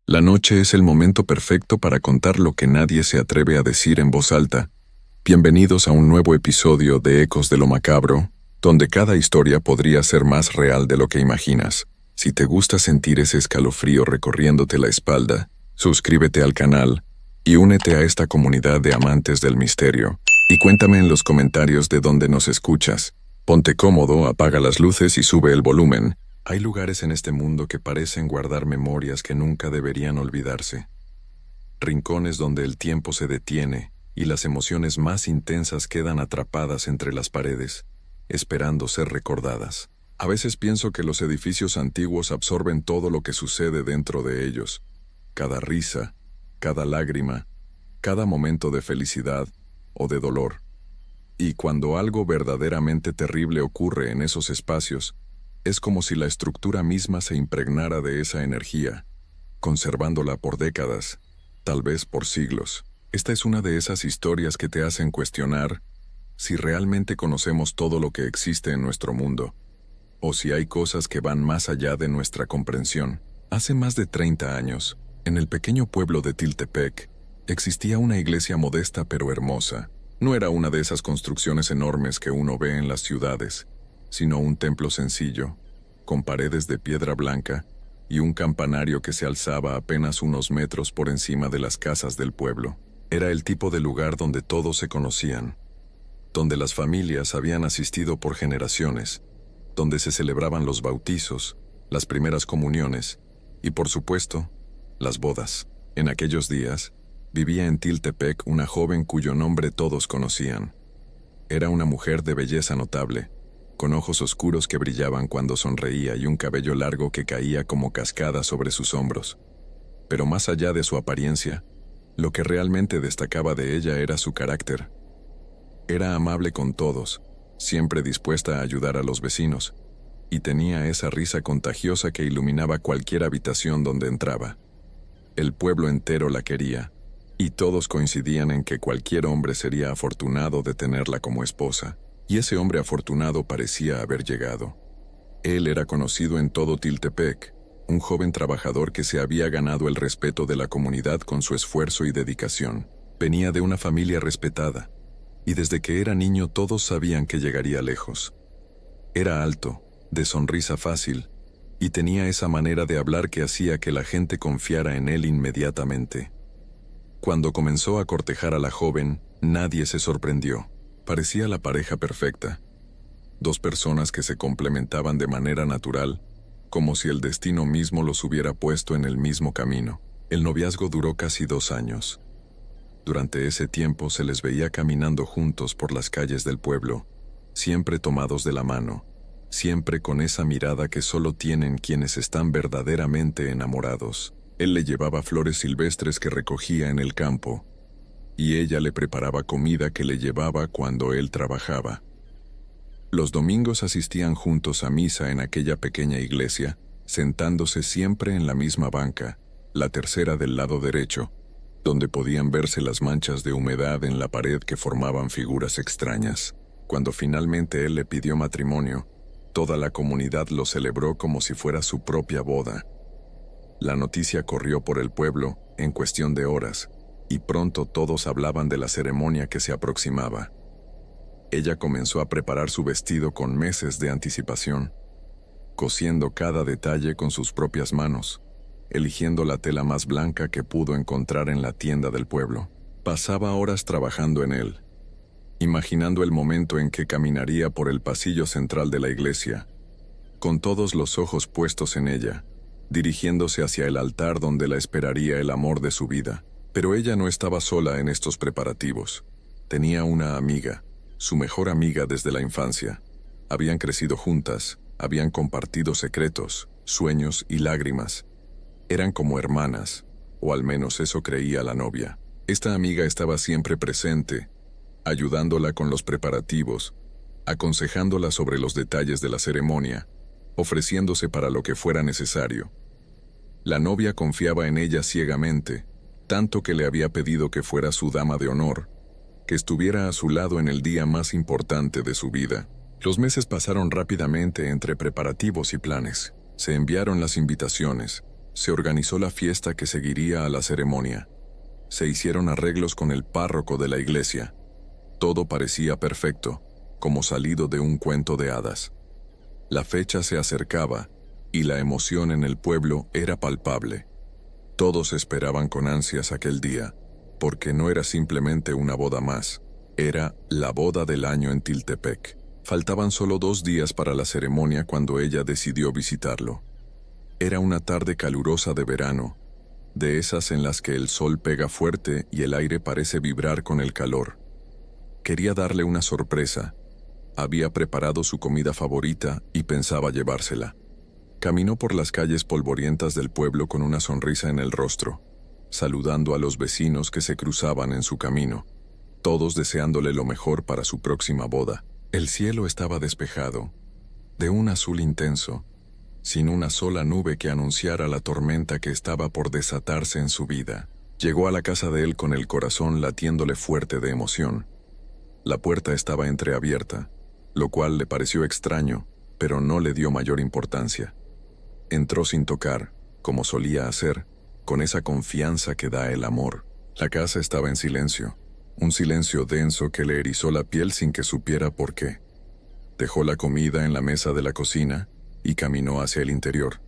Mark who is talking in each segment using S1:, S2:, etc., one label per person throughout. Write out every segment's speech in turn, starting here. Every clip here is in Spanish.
S1: La noche es el momento perfecto para contar lo que nadie se atreve a decir en voz alta. Bienvenidos a un nuevo episodio de Ecos de lo Macabro, donde cada historia podría ser más real de lo que imaginas. Si te gusta sentir ese escalofrío recorriéndote la espalda, suscríbete al canal y únete a esta comunidad de amantes del misterio. Y cuéntame en los comentarios de dónde nos escuchas. Ponte cómodo, apaga las luces y sube el volumen. Hay lugares en este mundo que parecen guardar memorias que nunca deberían olvidarse. Rincones donde el tiempo se detiene y las emociones más intensas quedan atrapadas entre las paredes, esperando ser recordadas. A veces pienso que los edificios antiguos absorben todo lo que sucede dentro de ellos. Cada risa, cada lágrima, cada momento de felicidad o de dolor. Y cuando algo verdaderamente terrible ocurre en esos espacios, es como si la estructura misma se impregnara de esa energía, conservándola por décadas, tal vez por siglos. Esta es una de esas historias que te hacen cuestionar si realmente conocemos todo lo que existe en nuestro mundo, o si hay cosas que van más allá de nuestra comprensión. Hace más de 30 años, en el pequeño pueblo de Tiltepec, existía una iglesia modesta pero hermosa. No era una de esas construcciones enormes que uno ve en las ciudades, sino un templo sencillo, con paredes de piedra blanca y un campanario que se alzaba apenas unos metros por encima de las casas del pueblo. Era el tipo de lugar donde todos se conocían, donde las familias habían asistido por generaciones, donde se celebraban los bautizos, las primeras comuniones y, por supuesto, las bodas. En aquellos días, vivía en Tiltepec una joven cuyo nombre todos conocían. Era una mujer de belleza notable, con ojos oscuros que brillaban cuando sonreía y un cabello largo que caía como cascada sobre sus hombros. Pero más allá de su apariencia, lo que realmente destacaba de ella era su carácter. Era amable con todos, siempre dispuesta a ayudar a los vecinos, y tenía esa risa contagiosa que iluminaba cualquier habitación donde entraba. El pueblo entero la quería, y todos coincidían en que cualquier hombre sería afortunado de tenerla como esposa. Y ese hombre afortunado parecía haber llegado. Él era conocido en todo Tiltepec, un joven trabajador que se había ganado el respeto de la comunidad con su esfuerzo y dedicación. Venía de una familia respetada, y desde que era niño todos sabían que llegaría lejos. Era alto, de sonrisa fácil, y tenía esa manera de hablar que hacía que la gente confiara en él inmediatamente. Cuando comenzó a cortejar a la joven, nadie se sorprendió. Parecía la pareja perfecta. Dos personas que se complementaban de manera natural, como si el destino mismo los hubiera puesto en el mismo camino. El noviazgo duró casi 2 años. Durante ese tiempo se les veía caminando juntos por las calles del pueblo, siempre tomados de la mano, siempre con esa mirada que solo tienen quienes están verdaderamente enamorados. Él le llevaba flores silvestres que recogía en el campo, y ella le preparaba comida que le llevaba cuando él trabajaba. Los domingos asistían juntos a misa en aquella pequeña iglesia, sentándose siempre en la misma banca, la tercera del lado derecho, donde podían verse las manchas de humedad en la pared que formaban figuras extrañas. Cuando finalmente él le pidió matrimonio, toda la comunidad lo celebró como si fuera su propia boda. La noticia corrió por el pueblo en cuestión de horas, y pronto todos hablaban de la ceremonia que se aproximaba. Ella comenzó a preparar su vestido con meses de anticipación, cosiendo cada detalle con sus propias manos, eligiendo la tela más blanca que pudo encontrar en la tienda del pueblo. Pasaba horas trabajando en él, imaginando el momento en que caminaría por el pasillo central de la iglesia, con todos los ojos puestos en ella, dirigiéndose hacia el altar donde la esperaría el amor de su vida. Pero ella no estaba sola en estos preparativos. Tenía una amiga, su mejor amiga desde la infancia. Habían crecido juntas, habían compartido secretos, sueños y lágrimas. Eran como hermanas, o al menos eso creía la novia. Esta amiga estaba siempre presente, ayudándola con los preparativos, aconsejándola sobre los detalles de la ceremonia, ofreciéndose para lo que fuera necesario. La novia confiaba en ella ciegamente, tanto que le había pedido que fuera su dama de honor, que estuviera a su lado en el día más importante de su vida. Los meses pasaron rápidamente entre preparativos y planes. Se enviaron las invitaciones, Se organizó la fiesta que seguiría a la ceremonia. Se hicieron arreglos con el párroco de la iglesia. Todo parecía perfecto, como salido de un cuento de hadas. La fecha se acercaba, y la emoción en el pueblo era palpable. Todos esperaban con ansias aquel día, porque no era simplemente una boda más, era la boda del año en Tiltepec. Faltaban solo 2 días para la ceremonia cuando ella decidió visitarlo. Era una tarde calurosa de verano, de esas en las que el sol pega fuerte y el aire parece vibrar con el calor. Quería darle una sorpresa. Había preparado su comida favorita y pensaba llevársela. Caminó por las calles polvorientas del pueblo con una sonrisa en el rostro, saludando a los vecinos que se cruzaban en su camino, todos deseándole lo mejor para su próxima boda. El cielo estaba despejado, de un azul intenso, sin una sola nube que anunciara la tormenta que estaba por desatarse en su vida. Llegó a la casa de él con el corazón latiéndole fuerte de emoción. La puerta estaba entreabierta, lo cual le pareció extraño, pero no le dio mayor importancia. Entró sin tocar, como solía hacer, con esa confianza que da el amor. La casa estaba en silencio, un silencio denso que le erizó la piel sin que supiera por qué. Dejó la comida en la mesa de la cocina y caminó hacia el interior,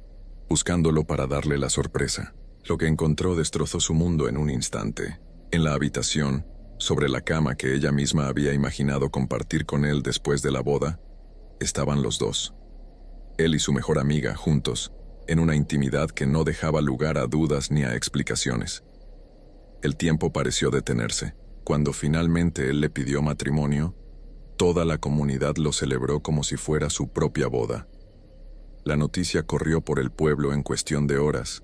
S1: buscándolo para darle la sorpresa. Lo que encontró destrozó su mundo en un instante. En la habitación, sobre la cama que ella misma había imaginado compartir con él después de la boda, estaban los dos. Él y su mejor amiga juntos, en una intimidad que no dejaba lugar a dudas ni a explicaciones. El tiempo pareció detenerse. Cuando finalmente él le pidió matrimonio, toda la comunidad lo celebró como si fuera su propia boda. La noticia corrió por el pueblo en cuestión de horas,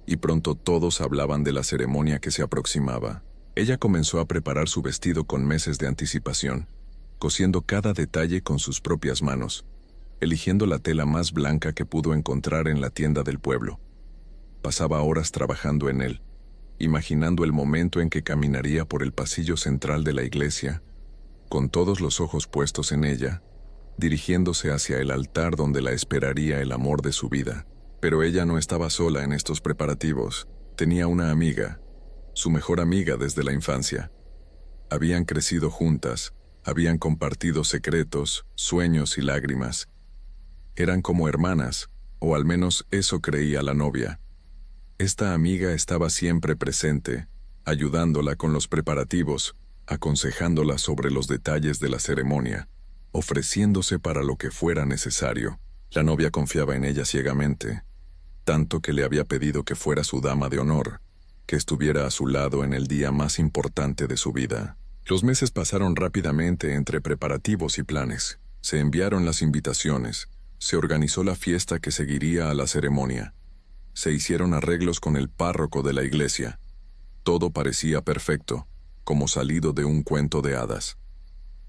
S1: y pronto todos hablaban de la ceremonia que se aproximaba. Ella comenzó a preparar su vestido con meses de anticipación, cosiendo cada detalle con sus propias manos, eligiendo la tela más blanca que pudo encontrar en la tienda del pueblo. Pasaba horas trabajando en él, imaginando el momento en que caminaría por el pasillo central de la iglesia, con todos los ojos puestos en ella, dirigiéndose hacia el altar donde la esperaría el amor de su vida. Pero ella no estaba sola en estos preparativos. Tenía una amiga, su mejor amiga desde la infancia. Habían crecido juntas, habían compartido secretos, sueños y lágrimas. Eran como hermanas, o al menos eso creía la novia. Esta amiga estaba siempre presente, ayudándola con los preparativos, aconsejándola sobre los detalles de la ceremonia, ofreciéndose para lo que fuera necesario. La novia confiaba en ella ciegamente, tanto que le había pedido que fuera su dama de honor, que estuviera a su lado en el día más importante de su vida. Los meses pasaron rápidamente entre preparativos y planes. Se enviaron las invitaciones, se organizó la fiesta que seguiría a la ceremonia. Se hicieron arreglos con el párroco de la iglesia. Todo parecía perfecto, como salido de un cuento de hadas.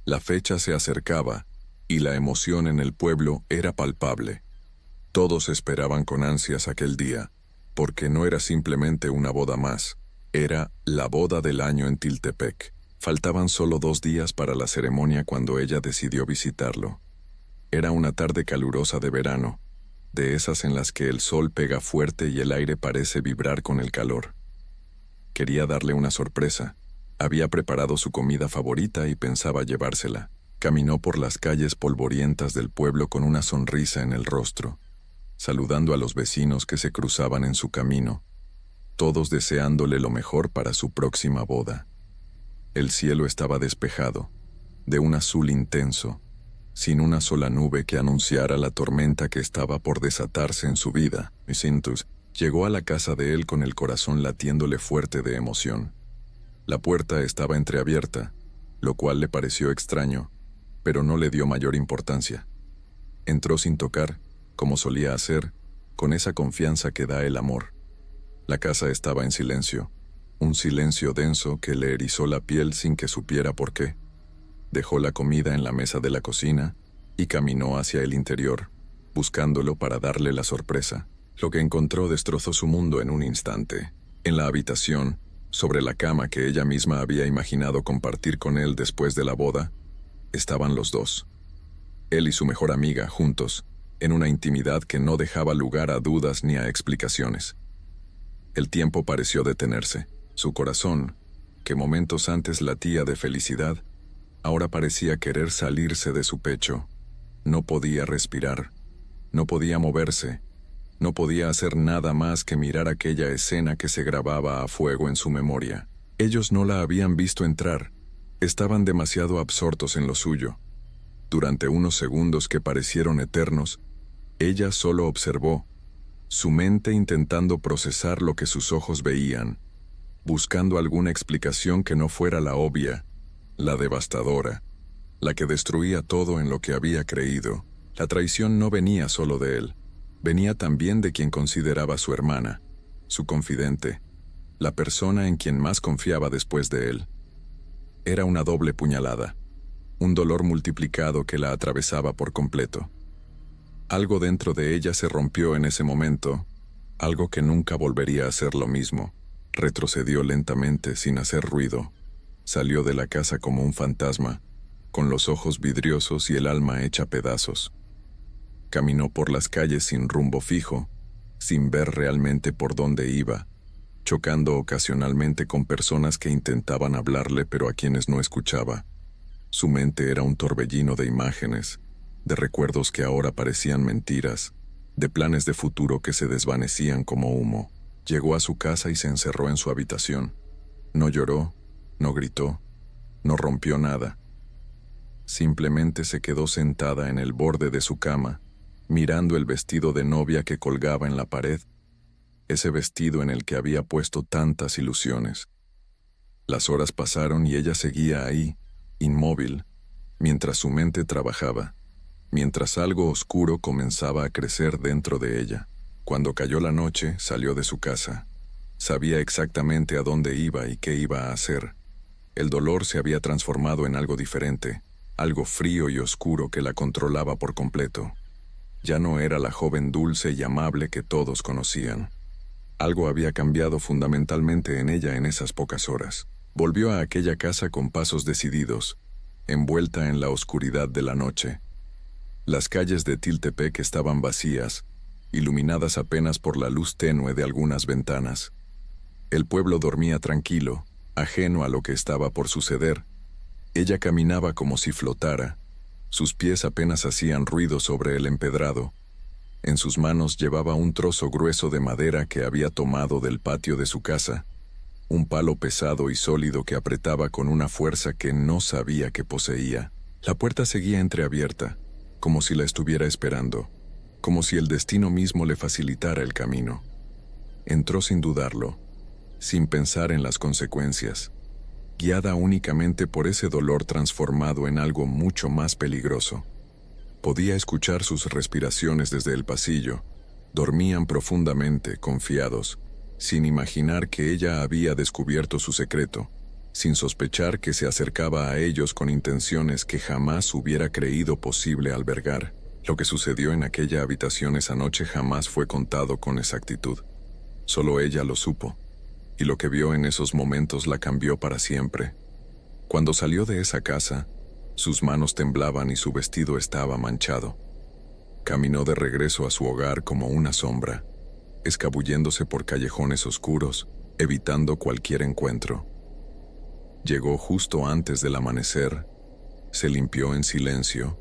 S1: La fecha se acercaba, y la emoción en el pueblo era palpable. Todos esperaban con ansias aquel día, porque no era simplemente una boda más, era la boda del año en Tiltepec. Faltaban solo 2 días para la ceremonia cuando ella decidió visitarlo. Era una tarde calurosa de verano, de esas en las que el sol pega fuerte y el aire parece vibrar con el calor. Quería darle una sorpresa. Había preparado su comida favorita y pensaba llevársela. Caminó por las calles polvorientas del pueblo con una sonrisa en el rostro, saludando a los vecinos que se cruzaban en su camino, todos deseándole lo mejor para su próxima boda. El cielo estaba despejado, de un azul intenso, sin una sola nube que anunciara la tormenta que estaba por desatarse en su vida. Micintus llegó a la casa de él con el corazón latiéndole fuerte de emoción. La puerta estaba entreabierta, lo cual le pareció extraño, pero no le dio mayor importancia. Entró sin tocar, como solía hacer, con esa confianza que da el amor. La casa estaba en silencio, un silencio denso que le erizó la piel sin que supiera por qué. Dejó la comida en la mesa de la cocina y caminó hacia el interior, buscándolo para darle la sorpresa. Lo que encontró destrozó su mundo en un instante. En la habitación, sobre la cama que ella misma había imaginado compartir con él después de la boda, estaban los dos. Él y su mejor amiga juntos, en una intimidad que no dejaba lugar a dudas ni a explicaciones. El tiempo pareció detenerse. Su corazón, que momentos antes latía de felicidad, ahora parecía querer salirse de su pecho. No podía respirar, no podía moverse, no podía hacer nada más que mirar aquella escena que se grababa a fuego en su memoria. Ellos no la habían visto entrar, estaban demasiado absortos en lo suyo. Durante unos segundos que parecieron eternos, ella solo observó, su mente intentando procesar lo que sus ojos veían, buscando alguna explicación que no fuera la obvia, la devastadora, la que destruía todo en lo que había creído. La traición no venía solo de él, venía también de quien consideraba su hermana, su confidente, la persona en quien más confiaba después de él. Era una doble puñalada, un dolor multiplicado que la atravesaba por completo. Algo dentro de ella se rompió en ese momento, algo que nunca volvería a ser lo mismo. Retrocedió lentamente sin hacer ruido. Salió de la casa como un fantasma, con los ojos vidriosos y el alma hecha pedazos. Caminó por las calles sin rumbo fijo, sin ver realmente por dónde iba, chocando ocasionalmente con personas que intentaban hablarle pero a quienes no escuchaba. Su mente era un torbellino de imágenes, de recuerdos que ahora parecían mentiras, de planes de futuro que se desvanecían como humo. Llegó a su casa y se encerró en su habitación. No lloró, no gritó, no rompió nada. Simplemente se quedó sentada en el borde de su cama, mirando el vestido de novia que colgaba en la pared, ese vestido en el que había puesto tantas ilusiones. Las horas pasaron y ella seguía ahí, inmóvil, mientras su mente trabajaba, mientras algo oscuro comenzaba a crecer dentro de ella. Cuando cayó la noche, salió de su casa. Sabía exactamente a dónde iba y qué iba a hacer. El dolor se había transformado en algo diferente, algo frío y oscuro que la controlaba por completo. Ya no era la joven dulce y amable que todos conocían. Algo había cambiado fundamentalmente en ella en esas pocas horas. Volvió a aquella casa con pasos decididos, envuelta en la oscuridad de la noche. Las calles de Tiltepec estaban vacías, iluminadas apenas por la luz tenue de algunas ventanas. El pueblo dormía tranquilo, ajeno a lo que estaba por suceder. Ella caminaba como si flotara, sus pies apenas hacían ruido sobre el empedrado. En sus manos llevaba un trozo grueso de madera que había tomado del patio de su casa, un palo pesado y sólido que apretaba con una fuerza que no sabía que poseía. La puerta seguía entreabierta, como si la estuviera esperando, como si el destino mismo le facilitara el camino. Entró sin dudarlo, sin pensar en las consecuencias, guiada únicamente por ese dolor transformado en algo mucho más peligroso. Podía escuchar sus respiraciones desde el pasillo. Dormían profundamente, confiados, sin imaginar que ella había descubierto su secreto, sin sospechar que se acercaba a ellos con intenciones que jamás hubiera creído posible albergar. Lo que sucedió en aquella habitación esa noche jamás fue contado con exactitud. Solo ella lo supo, y lo que vio en esos momentos la cambió para siempre. Cuando salió de esa casa, sus manos temblaban y su vestido estaba manchado. Caminó de regreso a su hogar como una sombra, escabulléndose por callejones oscuros, evitando cualquier encuentro. Llegó justo antes del amanecer, se limpió en silencio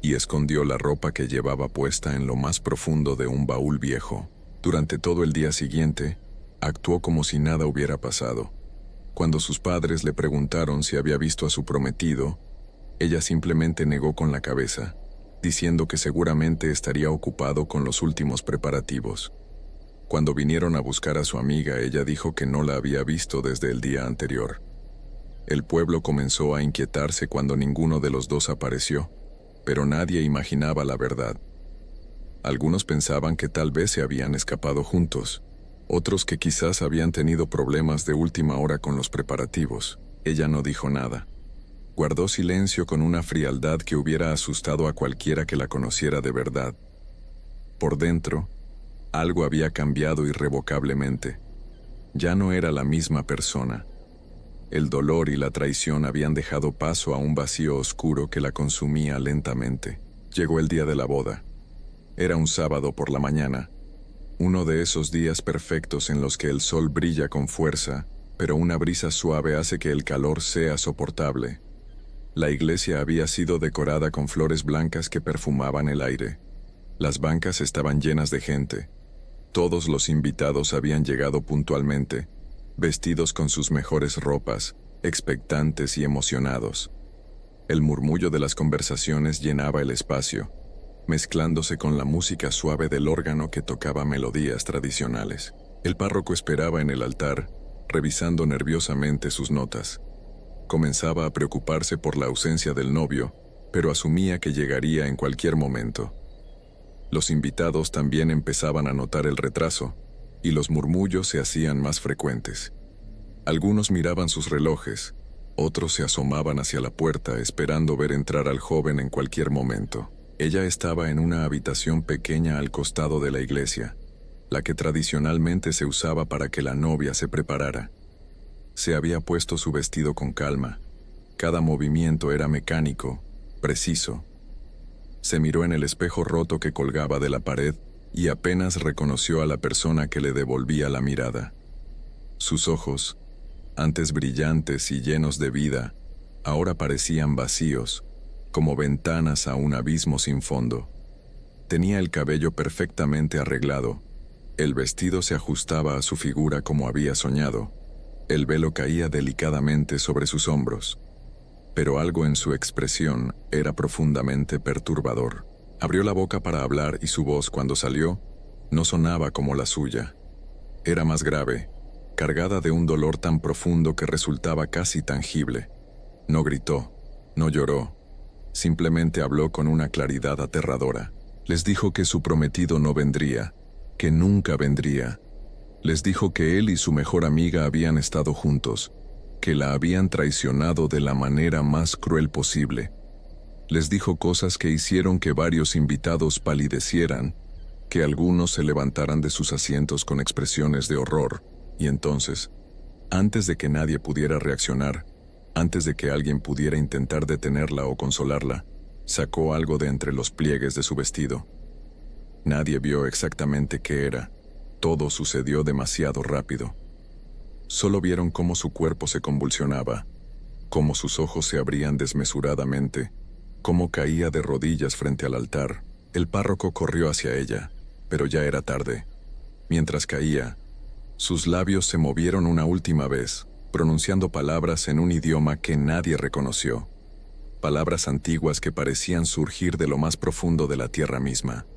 S1: y escondió la ropa que llevaba puesta en lo más profundo de un baúl viejo. Durante todo el día siguiente, actuó como si nada hubiera pasado. Cuando sus padres le preguntaron si había visto a su prometido, ella simplemente negó con la cabeza, diciendo que seguramente estaría ocupado con los últimos preparativos. Cuando vinieron a buscar a su amiga, ella dijo que no la había visto desde el día anterior. El pueblo comenzó a inquietarse cuando ninguno de los dos apareció, pero nadie imaginaba la verdad. Algunos pensaban que tal vez se habían escapado juntos, otros que quizás habían tenido problemas de última hora con los preparativos. Ella no dijo nada. Guardó silencio con una frialdad que hubiera asustado a cualquiera que la conociera de verdad. Por dentro, algo había cambiado irrevocablemente. Ya no era la misma persona. El dolor y la traición habían dejado paso a un vacío oscuro que la consumía lentamente. Llegó el día de la boda. Era un sábado por la mañana. Uno de esos días perfectos en los que el sol brilla con fuerza, pero una brisa suave hace que el calor sea soportable. La iglesia había sido decorada con flores blancas que perfumaban el aire. Las bancas estaban llenas de gente. Todos los invitados habían llegado puntualmente, vestidos con sus mejores ropas, expectantes y emocionados. El murmullo de las conversaciones llenaba el espacio, mezclándose con la música suave del órgano que tocaba melodías tradicionales. El párroco esperaba en el altar, revisando nerviosamente sus notas. Comenzaba a preocuparse por la ausencia del novio, pero asumía que llegaría en cualquier momento. Los invitados también empezaban a notar el retraso, y los murmullos se hacían más frecuentes. Algunos miraban sus relojes, otros se asomaban hacia la puerta esperando ver entrar al joven en cualquier momento. Ella estaba en una habitación pequeña al costado de la iglesia, la que tradicionalmente se usaba para que la novia se preparara. Se había puesto su vestido con calma. Cada movimiento era mecánico, preciso. Se miró en el espejo roto que colgaba de la pared y apenas reconoció a la persona que le devolvía la mirada. Sus ojos, antes brillantes y llenos de vida, ahora parecían vacíos, como ventanas a un abismo sin fondo. Tenía el cabello perfectamente arreglado. El vestido se ajustaba a su figura como había soñado. El velo caía delicadamente sobre sus hombros. Pero algo en su expresión era profundamente perturbador. Abrió la boca para hablar y su voz, cuando salió, no sonaba como la suya. Era más grave, cargada de un dolor tan profundo que resultaba casi tangible. No gritó, no lloró. Simplemente habló con una claridad aterradora. Les dijo que su prometido no vendría, que nunca vendría. Les dijo que él y su mejor amiga habían estado juntos, que la habían traicionado de la manera más cruel posible. Les dijo cosas que hicieron que varios invitados palidecieran, que algunos se levantaran de sus asientos con expresiones de horror, y entonces, antes de que nadie pudiera reaccionar, antes de que alguien pudiera intentar detenerla o consolarla, sacó algo de entre los pliegues de su vestido. Nadie vio exactamente qué era. Todo sucedió demasiado rápido. Solo vieron cómo su cuerpo se convulsionaba, cómo sus ojos se abrían desmesuradamente, cómo caía de rodillas frente al altar. El párroco corrió hacia ella, pero ya era tarde. Mientras caía, sus labios se movieron una última vez, pronunciando palabras en un idioma que nadie reconoció. Palabras antiguas que parecían surgir de lo más profundo de la tierra misma.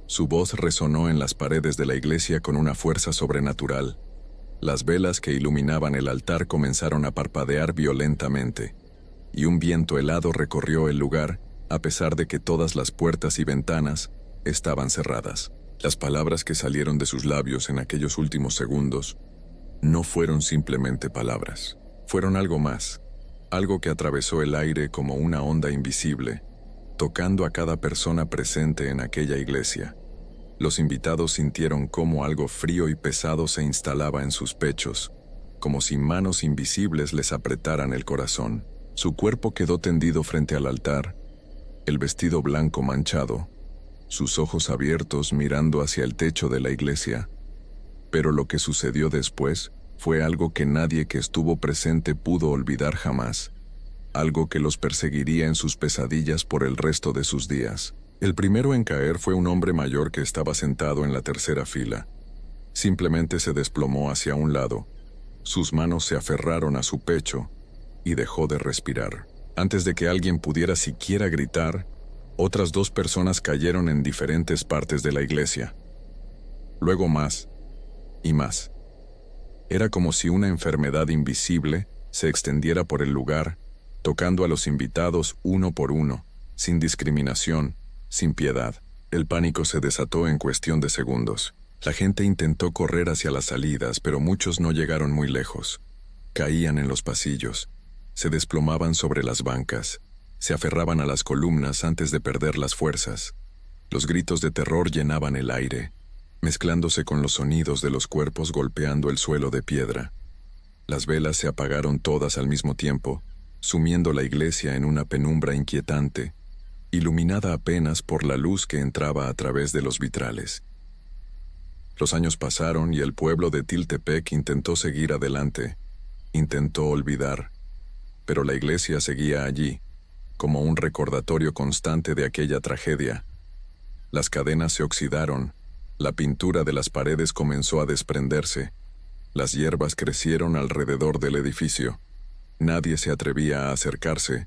S1: Su voz resonó en las paredes de la iglesia con una fuerza sobrenatural. Las velas que iluminaban el altar comenzaron a parpadear violentamente, y un viento helado recorrió el lugar, a pesar de que todas las puertas y ventanas estaban cerradas. Las palabras que salieron de sus labios en aquellos últimos segundos no fueron simplemente palabras. Fueron algo más, algo que atravesó el aire como una onda invisible, tocando a cada persona presente en aquella iglesia. Los invitados sintieron cómo algo frío y pesado se instalaba en sus pechos, como si manos invisibles les apretaran el corazón. Su cuerpo quedó tendido frente al altar, el vestido blanco manchado, sus ojos abiertos mirando hacia el techo de la iglesia. Pero lo que sucedió después fue algo que nadie que estuvo presente pudo olvidar jamás, algo que los perseguiría en sus pesadillas por el resto de sus días. El primero en caer fue un hombre mayor que estaba sentado en la tercera fila. Simplemente se desplomó hacia un lado, sus manos se aferraron a su pecho y dejó de respirar. Antes de que alguien pudiera siquiera gritar, otras 2 personas cayeron en diferentes partes de la iglesia. Luego más y más. Era como si una enfermedad invisible se extendiera por el lugar, tocando a los invitados uno por uno, sin discriminación, sin piedad. El pánico se desató en cuestión de segundos. La gente intentó correr hacia las salidas, pero muchos no llegaron muy lejos. Caían en los pasillos, se desplomaban sobre las bancas, se aferraban a las columnas antes de perder las fuerzas. Los gritos de terror llenaban el aire, mezclándose con los sonidos de los cuerpos golpeando el suelo de piedra. Las velas se apagaron todas al mismo tiempo, sumiendo la iglesia en una penumbra inquietante, iluminada apenas por la luz que entraba a través de los vitrales. Los años pasaron y el pueblo de Tiltepec intentó seguir adelante, intentó olvidar, pero la iglesia seguía allí, como un recordatorio constante de aquella tragedia. Las cadenas se oxidaron, la pintura de las paredes comenzó a desprenderse, las hierbas crecieron alrededor del edificio. Nadie se atrevía a acercarse,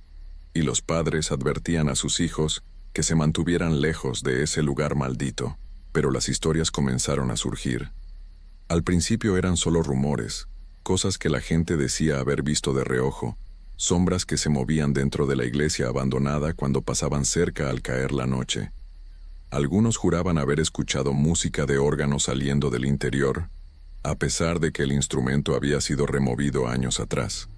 S1: y los padres advertían a sus hijos que se mantuvieran lejos de ese lugar maldito. Pero las historias comenzaron a surgir. Al principio eran solo rumores, cosas que la gente decía haber visto de reojo, sombras que se movían dentro de la iglesia abandonada cuando pasaban cerca al caer la noche. Algunos juraban haber escuchado música de órgano saliendo del interior, a pesar de que el instrumento había sido removido años atrás.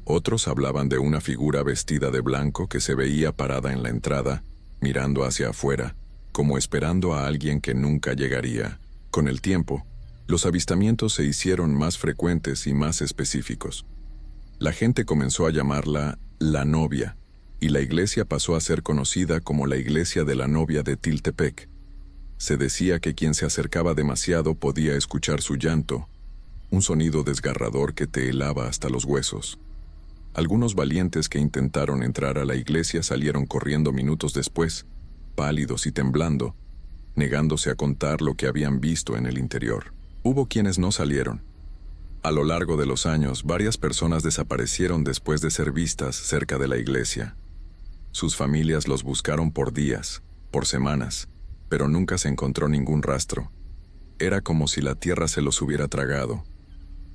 S1: Otros hablaban de una figura vestida de blanco que se veía parada en la entrada, mirando hacia afuera, como esperando a alguien que nunca llegaría. Con el tiempo, los avistamientos se hicieron más frecuentes y más específicos. La gente comenzó a llamarla la novia, y la iglesia pasó a ser conocida como la iglesia de la novia de Tiltepec. Se decía que quien se acercaba demasiado podía escuchar su llanto, un sonido desgarrador que te helaba hasta los huesos. Algunos valientes que intentaron entrar a la iglesia salieron corriendo minutos después, pálidos y temblando, negándose a contar lo que habían visto en el interior. Hubo quienes no salieron. A lo largo de los años, varias personas desaparecieron después de ser vistas cerca de la iglesia. Sus familias los buscaron por días, por semanas, pero nunca se encontró ningún rastro. Era como si la tierra se los hubiera tragado,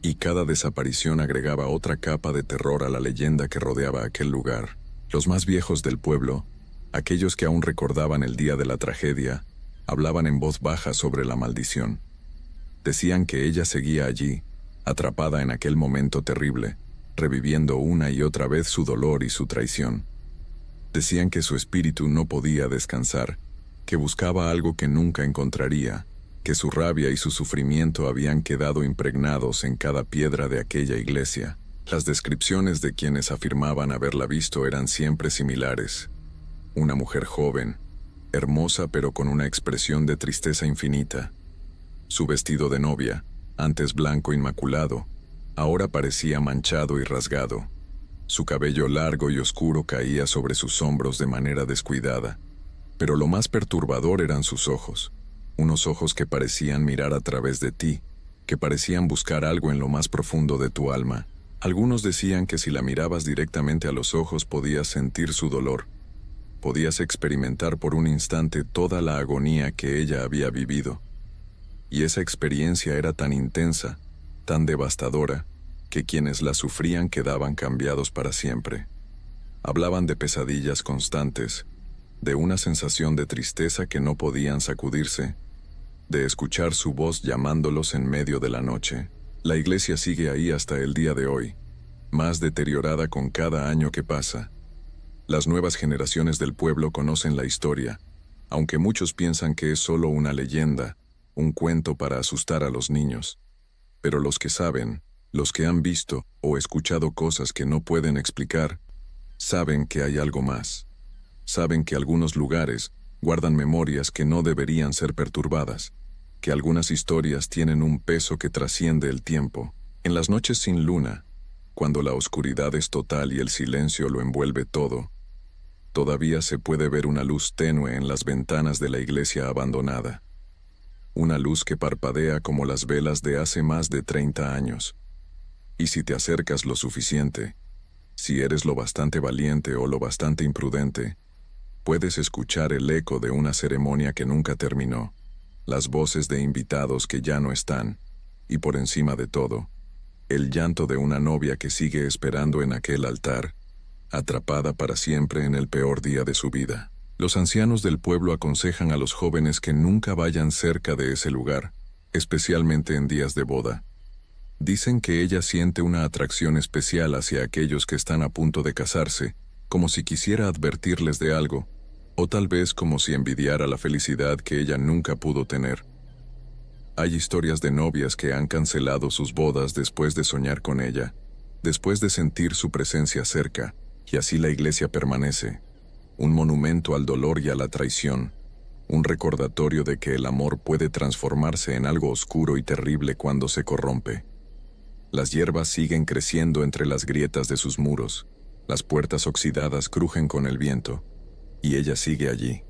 S1: y cada desaparición agregaba otra capa de terror a la leyenda que rodeaba aquel lugar. Los más viejos del pueblo, aquellos que aún recordaban el día de la tragedia, hablaban en voz baja sobre la maldición. Decían que ella seguía allí, atrapada en aquel momento terrible, reviviendo una y otra vez su dolor y su traición. Decían que su espíritu no podía descansar, que buscaba algo que nunca encontraría, que su rabia y su sufrimiento habían quedado impregnados en cada piedra de aquella iglesia. Las descripciones de quienes afirmaban haberla visto eran siempre similares. Una mujer joven, hermosa pero con una expresión de tristeza infinita. Su vestido de novia, antes blanco inmaculado, ahora parecía manchado y rasgado. Su cabello largo y oscuro caía sobre sus hombros de manera descuidada. Pero lo más perturbador eran sus ojos, unos ojos que parecían mirar a través de ti, que parecían buscar algo en lo más profundo de tu alma. Algunos decían que si la mirabas directamente a los ojos podías sentir su dolor, podías experimentar por un instante toda la agonía que ella había vivido. Y esa experiencia era tan intensa, tan devastadora, que quienes la sufrían quedaban cambiados para siempre. Hablaban de pesadillas constantes, de una sensación de tristeza que no podían sacudirse, de escuchar su voz llamándolos en medio de la noche. La iglesia sigue ahí hasta el día de hoy, más deteriorada con cada año que pasa. Las nuevas generaciones del pueblo conocen la historia, aunque muchos piensan que es solo una leyenda, un cuento para asustar a los niños. Pero los que saben, los que han visto o escuchado cosas que no pueden explicar, saben que hay algo más. Saben que algunos lugares guardan memorias que no deberían ser perturbadas, que algunas historias tienen un peso que trasciende el tiempo. En las noches sin luna, cuando la oscuridad es total y el silencio lo envuelve todo, todavía se puede ver una luz tenue en las ventanas de la iglesia abandonada. Una luz que parpadea como las velas de hace más de 30 años. Y si te acercas lo suficiente, si eres lo bastante valiente o lo bastante imprudente, puedes escuchar el eco de una ceremonia que nunca terminó, las voces de invitados que ya no están, y por encima de todo, el llanto de una novia que sigue esperando en aquel altar, atrapada para siempre en el peor día de su vida. Los ancianos del pueblo aconsejan a los jóvenes que nunca vayan cerca de ese lugar, especialmente en días de boda. Dicen que ella siente una atracción especial hacia aquellos que están a punto de casarse, como si quisiera advertirles de algo, o tal vez como si envidiara la felicidad que ella nunca pudo tener. Hay historias de novias que han cancelado sus bodas después de soñar con ella, después de sentir su presencia cerca, y así la iglesia permanece, un monumento al dolor y a la traición, un recordatorio de que el amor puede transformarse en algo oscuro y terrible cuando se corrompe. Las hierbas siguen creciendo entre las grietas de sus muros, las puertas oxidadas crujen con el viento, y ella sigue allí,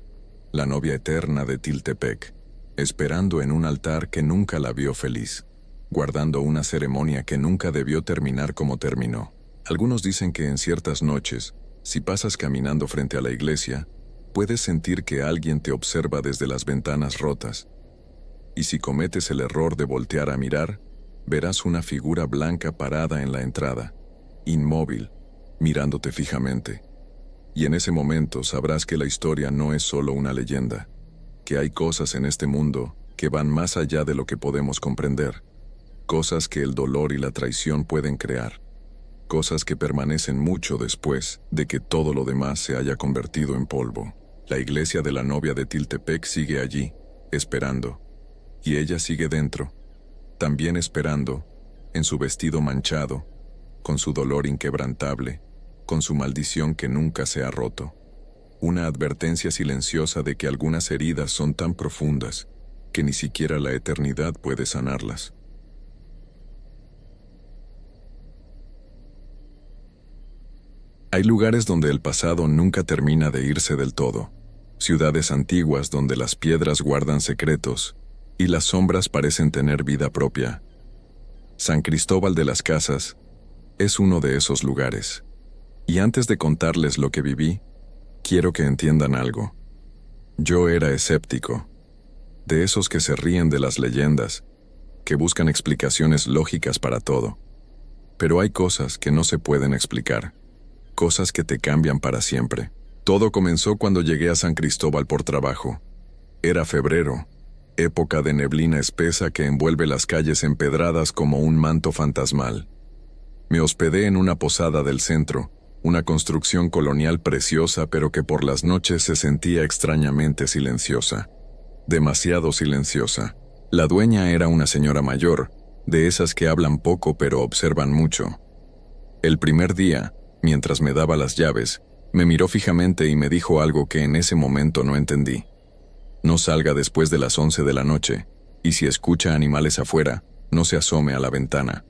S1: la novia eterna de Tiltepec, esperando en un altar que nunca la vio feliz, guardando una ceremonia que nunca debió terminar como terminó. Algunos dicen que en ciertas noches, si pasas caminando frente a la iglesia, puedes sentir que alguien te observa desde las ventanas rotas. Y si cometes el error de voltear a mirar, verás una figura blanca parada en la entrada, inmóvil, mirándote fijamente. Y en ese momento sabrás que la historia no es solo una leyenda, que hay cosas en este mundo que van más allá de lo que podemos comprender, cosas que el dolor y la traición pueden crear, cosas que permanecen mucho después de que todo lo demás se haya convertido en polvo. La iglesia de la novia de Tiltepec sigue allí, esperando, y ella sigue dentro, también esperando, en su vestido manchado, con su dolor inquebrantable, con su maldición que nunca se ha roto. Una advertencia silenciosa de que algunas heridas son tan profundas que ni siquiera la eternidad puede sanarlas. Hay lugares donde el pasado nunca termina de irse del todo, ciudades antiguas donde las piedras guardan secretos y las sombras parecen tener vida propia. San Cristóbal de las Casas es uno de esos lugares. Y antes de contarles lo que viví, quiero que entiendan algo. Yo era escéptico, de esos que se ríen de las leyendas, que buscan explicaciones lógicas para todo. Pero hay cosas que no se pueden explicar, cosas que te cambian para siempre. Todo comenzó cuando llegué a San Cristóbal por trabajo. Era febrero, época de neblina espesa que envuelve las calles empedradas como un manto fantasmal. Me hospedé en una posada del centro, una construcción colonial preciosa pero que por las noches se sentía extrañamente silenciosa. Demasiado silenciosa. La dueña era una señora mayor, de esas que hablan poco pero observan mucho. El primer día, mientras me daba las llaves, me miró fijamente y me dijo algo que en ese momento no entendí. No salga después de las 11 de la noche, y si escucha animales afuera, no se asome a la ventana.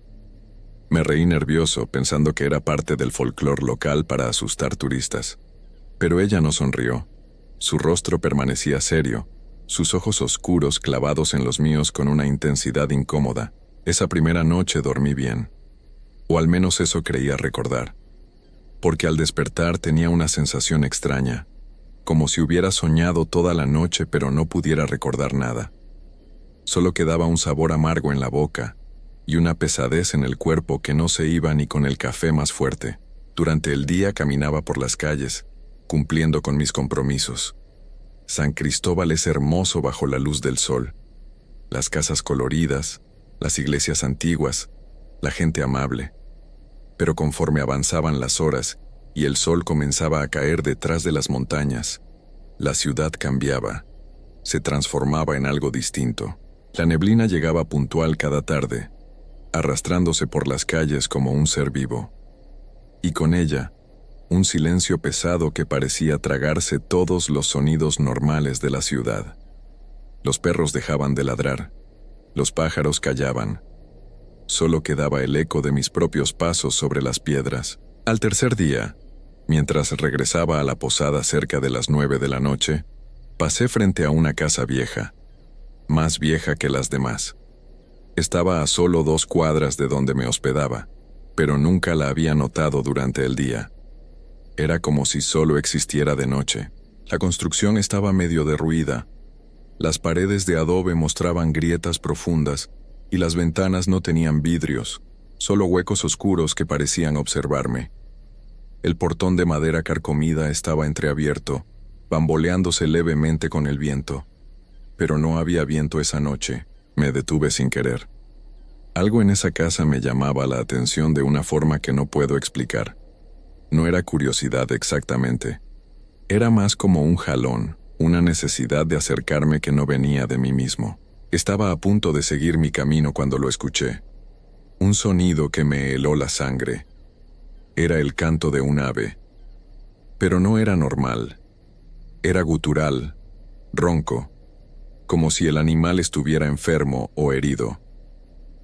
S1: Me reí nervioso pensando que era parte del folclore local para asustar turistas. Pero ella no sonrió. Su rostro permanecía serio, sus ojos oscuros clavados en los míos con una intensidad incómoda. Esa primera noche dormí bien. O al menos eso creía recordar. Porque al despertar tenía una sensación extraña, como si hubiera soñado toda la noche pero no pudiera recordar nada. Solo quedaba un sabor amargo en la boca y una pesadez en el cuerpo que no se iba ni con el café más fuerte. Durante el día caminaba por las calles, cumpliendo con mis compromisos. San Cristóbal es hermoso bajo la luz del sol. Las casas coloridas, las iglesias antiguas, la gente amable. Pero conforme avanzaban las horas y el sol comenzaba a caer detrás de las montañas, la ciudad cambiaba, se transformaba en algo distinto. La neblina llegaba puntual cada tarde, arrastrándose por las calles como un ser vivo. Y con ella, un silencio pesado que parecía tragarse todos los sonidos normales de la ciudad. Los perros dejaban de ladrar, los pájaros callaban. Solo quedaba el eco de mis propios pasos sobre las piedras. Al tercer día, mientras regresaba a la posada cerca de las 9 de la noche, pasé frente a una casa vieja, más vieja que las demás. Estaba a solo 2 cuadras de donde me hospedaba, pero nunca la había notado durante el día. Era como si solo existiera de noche. La construcción estaba medio derruida. Las paredes de adobe mostraban grietas profundas y las ventanas no tenían vidrios, solo huecos oscuros que parecían observarme. El portón de madera carcomida estaba entreabierto, bamboleándose levemente con el viento. Pero no había viento esa noche. Me detuve sin querer. Algo en esa casa me llamaba la atención de una forma que no puedo explicar. No era curiosidad exactamente. Era más como un jalón, una necesidad de acercarme que no venía de mí mismo. Estaba a punto de seguir mi camino cuando lo escuché. Un sonido que me heló la sangre. Era el canto de un ave. Pero no era normal. Era gutural, ronco, como si el animal estuviera enfermo o herido.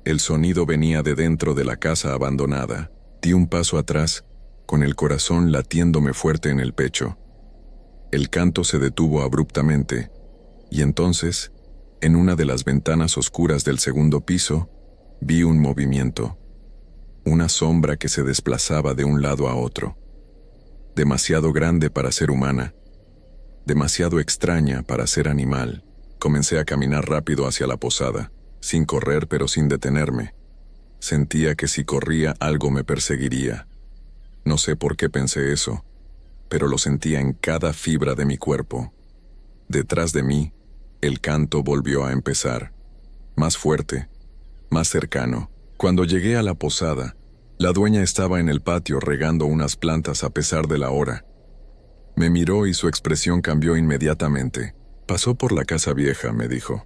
S1: El sonido venía de dentro de la casa abandonada. Di un paso atrás, con el corazón latiéndome fuerte en el pecho. El canto se detuvo abruptamente, y entonces, en una de las ventanas oscuras del segundo piso, vi un movimiento. Una sombra que se desplazaba de un lado a otro. Demasiado grande para ser humana. Demasiado extraña para ser animal. Comencé a caminar rápido hacia la posada, sin correr pero sin detenerme. Sentía que si corría algo me perseguiría. No sé por qué pensé eso, pero lo sentía en cada fibra de mi cuerpo. Detrás de mí, el canto volvió a empezar. Más fuerte, más cercano. Cuando llegué a la posada, la dueña estaba en el patio regando unas plantas a pesar de la hora. Me miró y su expresión cambió inmediatamente. Pasó por la casa vieja, me dijo.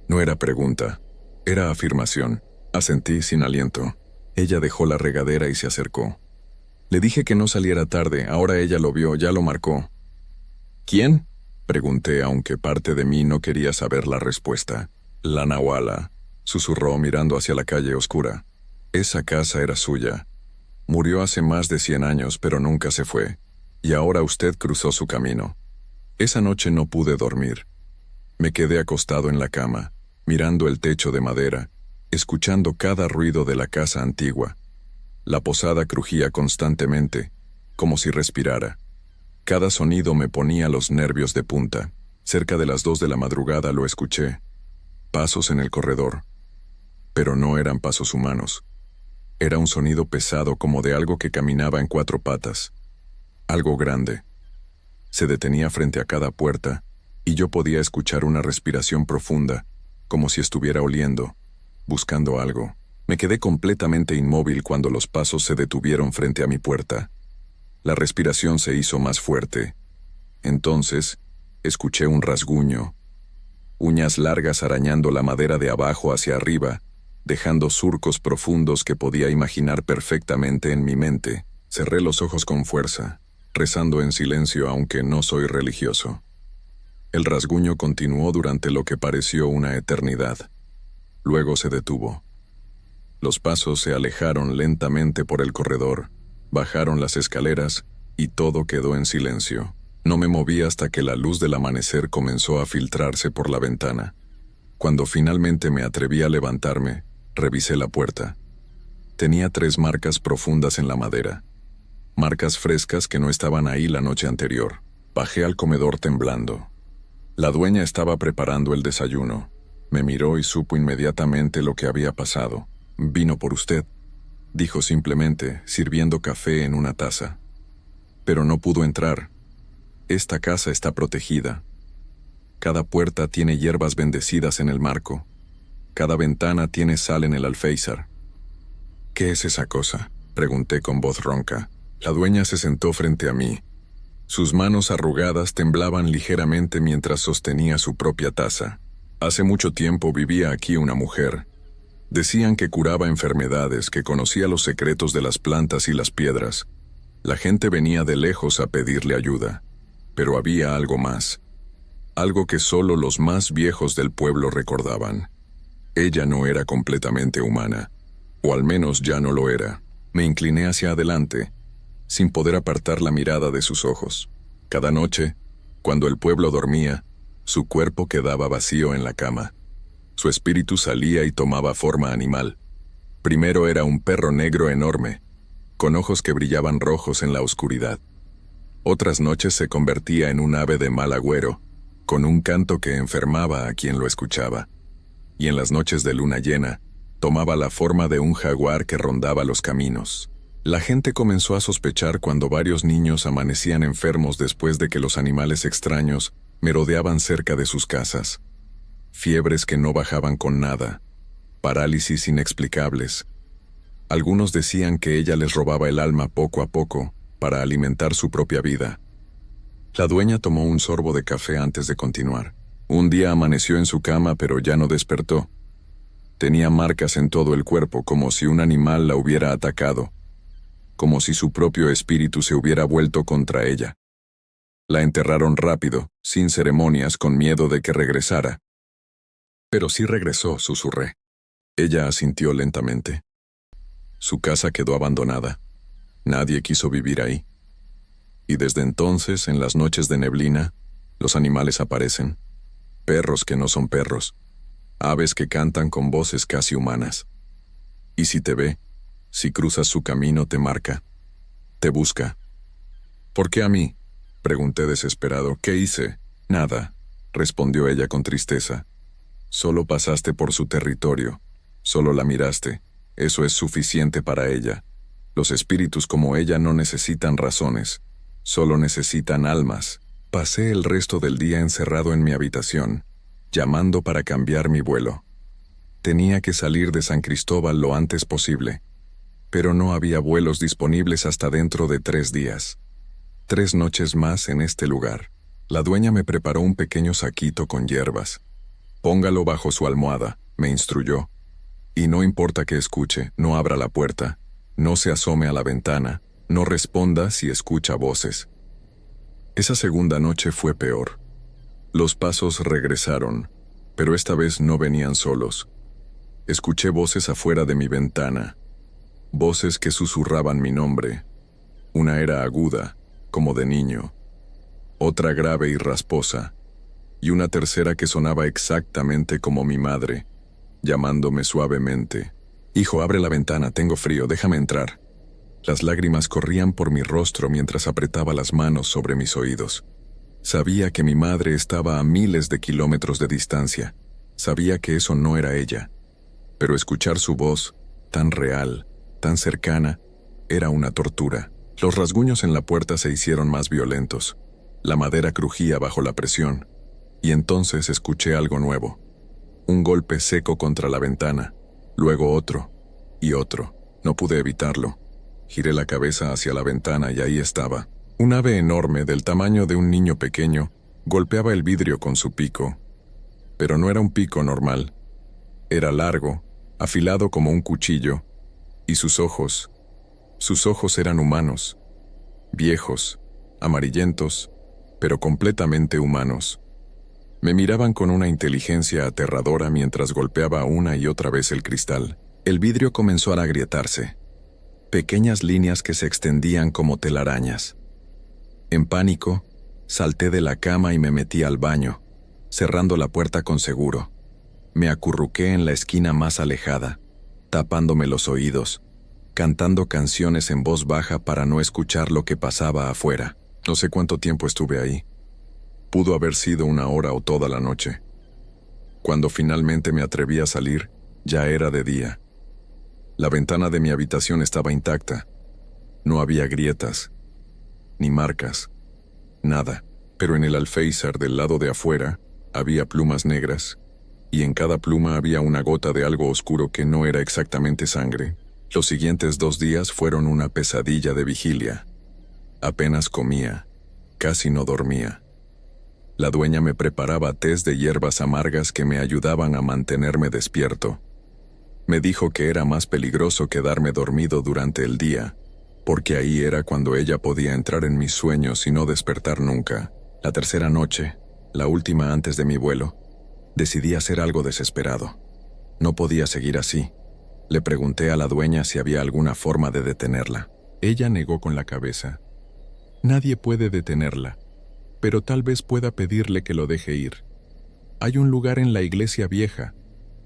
S1: No era pregunta, era afirmación. Asentí sin aliento. Ella dejó la regadera y se acercó. Le dije que no saliera tarde, ahora ella lo vio, ya lo marcó. ¿Quién?, pregunté, aunque parte de mí no quería saber la respuesta. La Nahuala, susurró mirando hacia la calle oscura. Esa casa era suya. Murió hace más de 100 años, pero nunca se fue. Y ahora usted cruzó su camino. Esa noche no pude dormir. Me quedé acostado en la cama, mirando el techo de madera, escuchando cada ruido de la casa antigua. La posada crujía constantemente, como si respirara. Cada sonido me ponía los nervios de punta. Cerca de las 2 de la madrugada lo escuché. Pasos en el corredor. Pero no eran pasos humanos. Era un sonido pesado como de algo que caminaba en 4 patas. Algo grande. Se detenía frente a cada puerta, y yo podía escuchar una respiración profunda, como si estuviera oliendo, buscando algo. Me quedé completamente inmóvil cuando los pasos se detuvieron frente a mi puerta. La respiración se hizo más fuerte. Entonces, escuché un rasguño. Uñas largas arañando la madera de abajo hacia arriba, dejando surcos profundos que podía imaginar perfectamente en mi mente. Cerré los ojos con fuerza, rezando en silencio aunque no soy religioso. El rasguño continuó durante lo que pareció una eternidad. Luego se detuvo. Los pasos se alejaron lentamente por el corredor, bajaron las escaleras y todo quedó en silencio. No me moví hasta que la luz del amanecer comenzó a filtrarse por la ventana. Cuando finalmente me atreví a levantarme, revisé la puerta. Tenía 3 marcas profundas en la madera. Marcas frescas que no estaban ahí la noche anterior. Bajé al comedor temblando. La dueña estaba preparando el desayuno. Me miró y supo inmediatamente lo que había pasado. «Vino por usted», dijo simplemente, sirviendo café en una taza. Pero no pudo entrar. Esta casa está protegida. Cada puerta tiene hierbas bendecidas en el marco. Cada ventana tiene sal en el alféizar. «¿Qué es esa cosa?», pregunté con voz ronca. La dueña se sentó frente a mí. Sus manos arrugadas temblaban ligeramente mientras sostenía su propia taza. Hace mucho tiempo vivía aquí una mujer. Decían que curaba enfermedades, que conocía los secretos de las plantas y las piedras. La gente venía de lejos a pedirle ayuda. Pero había algo más. Algo que solo los más viejos del pueblo recordaban. Ella no era completamente humana. O al menos ya no lo era. Me incliné hacia adelante, sin poder apartar la mirada de sus ojos. Cada noche, cuando el pueblo dormía, su cuerpo quedaba vacío en la cama. Su espíritu salía y tomaba forma animal. Primero era un perro negro enorme, con ojos que brillaban rojos en la oscuridad. Otras noches se convertía en un ave de mal agüero, con un canto que enfermaba a quien lo escuchaba. Y en las noches de luna llena, tomaba la forma de un jaguar que rondaba los caminos. La gente comenzó a sospechar cuando varios niños amanecían enfermos después de que los animales extraños merodeaban cerca de sus casas. Fiebres que no bajaban con nada, parálisis inexplicables. Algunos decían que ella les robaba el alma poco a poco para alimentar su propia vida. La dueña tomó un sorbo de café antes de continuar. Un día amaneció en su cama, pero ya no despertó. Tenía marcas en todo el cuerpo, como si un animal la hubiera atacado, como si su propio espíritu se hubiera vuelto contra ella. La enterraron rápido, sin ceremonias, con miedo de que regresara. Pero sí regresó, susurré. Ella asintió lentamente. Su casa quedó abandonada. Nadie quiso vivir ahí. Y desde entonces, en las noches de neblina, los animales aparecen. Perros que no son perros. Aves que cantan con voces casi humanas. Y si te ve, si cruzas su camino, te marca. Te busca. ¿Por qué a mí? Pregunté desesperado. ¿Qué hice? Nada, respondió ella con tristeza. Solo pasaste por su territorio. Solo la miraste. Eso es suficiente para ella. Los espíritus como ella no necesitan razones. Solo necesitan almas. Pasé el resto del día encerrado en mi habitación, llamando para cambiar mi vuelo. Tenía que salir de San Cristóbal lo antes posible, pero no había vuelos disponibles hasta dentro de 3 días. 3 noches más en este lugar. La dueña me preparó un pequeño saquito con hierbas. Póngalo bajo su almohada, me instruyó. Y no importa que escuche, no abra la puerta, no se asome a la ventana, no responda si escucha voces. Esa segunda noche fue peor. Los pasos regresaron, pero esta vez no venían solos. Escuché voces afuera de mi ventana, voces que susurraban mi nombre. Una era aguda, como de niño, otra grave y rasposa, y una tercera que sonaba exactamente como mi madre, llamándome suavemente. «Hijo, abre la ventana, tengo frío, déjame entrar». Las lágrimas corrían por mi rostro mientras apretaba las manos sobre mis oídos. Sabía que mi madre estaba a miles de kilómetros de distancia. Sabía que eso no era ella. Pero escuchar su voz, tan real, tan cercana, era una tortura. Los rasguños en la puerta se hicieron más violentos. La madera crujía bajo la presión. Y entonces escuché algo nuevo. Un golpe seco contra la ventana, luego otro, y otro. No pude evitarlo. Giré la cabeza hacia la ventana y ahí estaba. Un ave enorme, del tamaño de un niño pequeño, golpeaba el vidrio con su pico. Pero no era un pico normal. Era largo, afilado como un cuchillo, y sus ojos eran humanos, viejos, amarillentos, pero completamente humanos. Me miraban con una inteligencia aterradora mientras golpeaba una y otra vez el cristal. El vidrio comenzó a agrietarse. Pequeñas líneas que se extendían como telarañas. En pánico, salté de la cama y me metí al baño, cerrando la puerta con seguro. Me acurruqué en la esquina más alejada, tapándome los oídos, cantando canciones en voz baja para no escuchar lo que pasaba afuera. No sé cuánto tiempo estuve ahí. Pudo haber sido 1 hora o toda la noche. Cuando finalmente me atreví a salir, ya era de día. La ventana de mi habitación estaba intacta. No había grietas, ni marcas, nada. Pero en el alféizar del lado de afuera había plumas negras, y en cada pluma había una gota de algo oscuro que no era exactamente sangre. Los siguientes 2 días fueron una pesadilla de vigilia. Apenas comía, casi no dormía. La dueña me preparaba tés de hierbas amargas que me ayudaban a mantenerme despierto. Me dijo que era más peligroso quedarme dormido durante el día, porque ahí era cuando ella podía entrar en mis sueños y no despertar nunca. La tercera noche, la última antes de mi vuelo, decidí hacer algo desesperado. No podía seguir así. Le pregunté a la dueña si había alguna forma de detenerla. Ella negó con la cabeza. Nadie puede detenerla, pero tal vez pueda pedirle que lo deje ir. Hay un lugar en la iglesia vieja,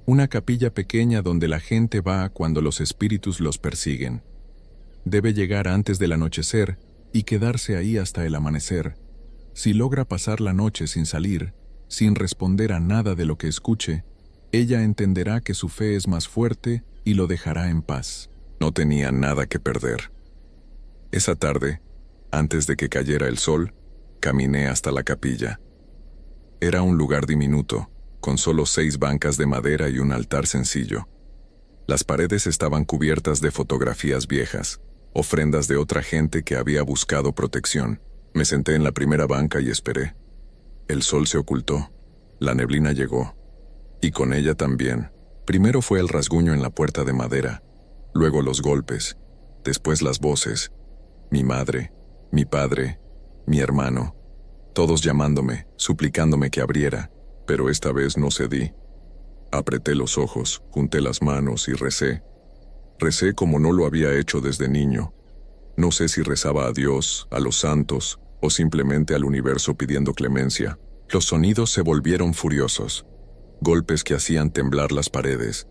S1: una capilla pequeña donde la gente va cuando los espíritus los persiguen. Debe llegar antes del anochecer y quedarse ahí hasta el amanecer. Si logra pasar la noche sin salir, sin responder a nada de lo que escuche, ella entenderá que su fe es más fuerte y lo dejará en paz. No tenía nada que perder. Esa tarde, antes de que cayera el sol, caminé hasta la capilla. Era un lugar diminuto, con solo 6 bancas de madera y un altar sencillo. Las paredes estaban cubiertas de fotografías viejas, ofrendas de otra gente que había buscado protección. Me senté en la primera banca y esperé. El sol se ocultó, la neblina llegó, y con ella también. Primero fue el rasguño en la puerta de madera, luego los golpes, después las voces. Mi madre, mi padre, mi hermano. todos llamándome, suplicándome que abriera, pero esta vez no cedí. Apreté los ojos, junté las manos y recé. Recé como no lo había hecho desde niño. No sé si rezaba a Dios, a los santos, o simplemente al universo pidiendo clemencia. Los sonidos se volvieron furiosos. Golpes que hacían temblar las paredes.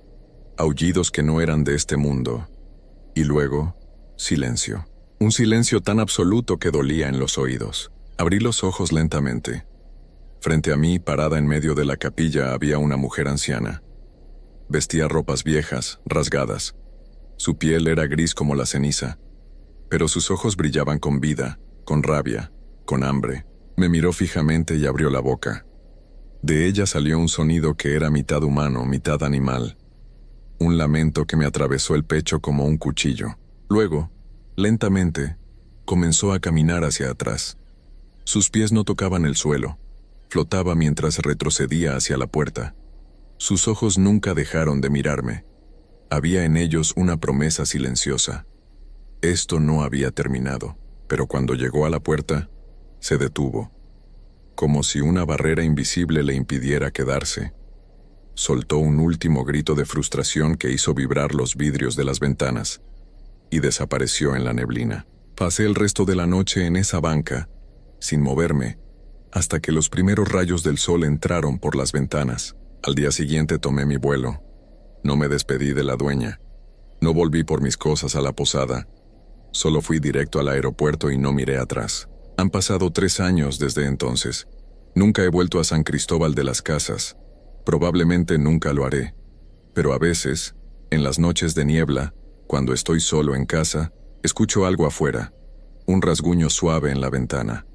S1: Aullidos que no eran de este mundo. Y luego, silencio. Un silencio tan absoluto que dolía en los oídos. Abrí los ojos lentamente. Frente a mí, parada en medio de la capilla, había una mujer anciana. Vestía ropas viejas, rasgadas. Su piel era gris como la ceniza, pero sus ojos brillaban con vida, con rabia, con hambre. Me miró fijamente y abrió la boca. De ella salió un sonido que era mitad humano, mitad animal. Un lamento que me atravesó el pecho como un cuchillo. Luego, lentamente, comenzó a caminar hacia atrás. Sus pies no tocaban el suelo. Flotaba mientras retrocedía hacia la puerta. Sus ojos nunca dejaron de mirarme. Había en ellos una promesa silenciosa. Esto no había terminado, pero cuando llegó a la puerta, se detuvo, como si una barrera invisible le impidiera quedarse. Soltó un último grito de frustración que hizo vibrar los vidrios de las ventanas, y desapareció en la neblina. Pasé el resto de la noche en esa banca, sin moverme, hasta que los primeros rayos del sol entraron por las ventanas. Al día siguiente tomé mi vuelo. No me despedí de la dueña. No volví por mis cosas a la posada. Solo fui directo al aeropuerto y no miré atrás. Han pasado 3 años desde entonces. Nunca he vuelto a San Cristóbal de las Casas. Probablemente nunca lo haré. Pero a veces, en las noches de niebla, cuando estoy solo en casa, escucho algo afuera. Un rasguño suave en la ventana.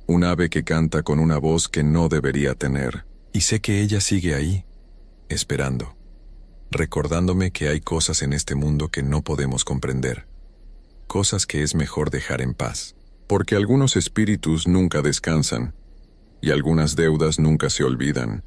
S1: Un ave que canta con una voz que no debería tener. Y sé que ella sigue ahí, esperando. Recordándome que hay cosas en este mundo que no podemos comprender. Cosas que es mejor dejar en paz. Porque algunos espíritus nunca descansan, y algunas deudas nunca se olvidan.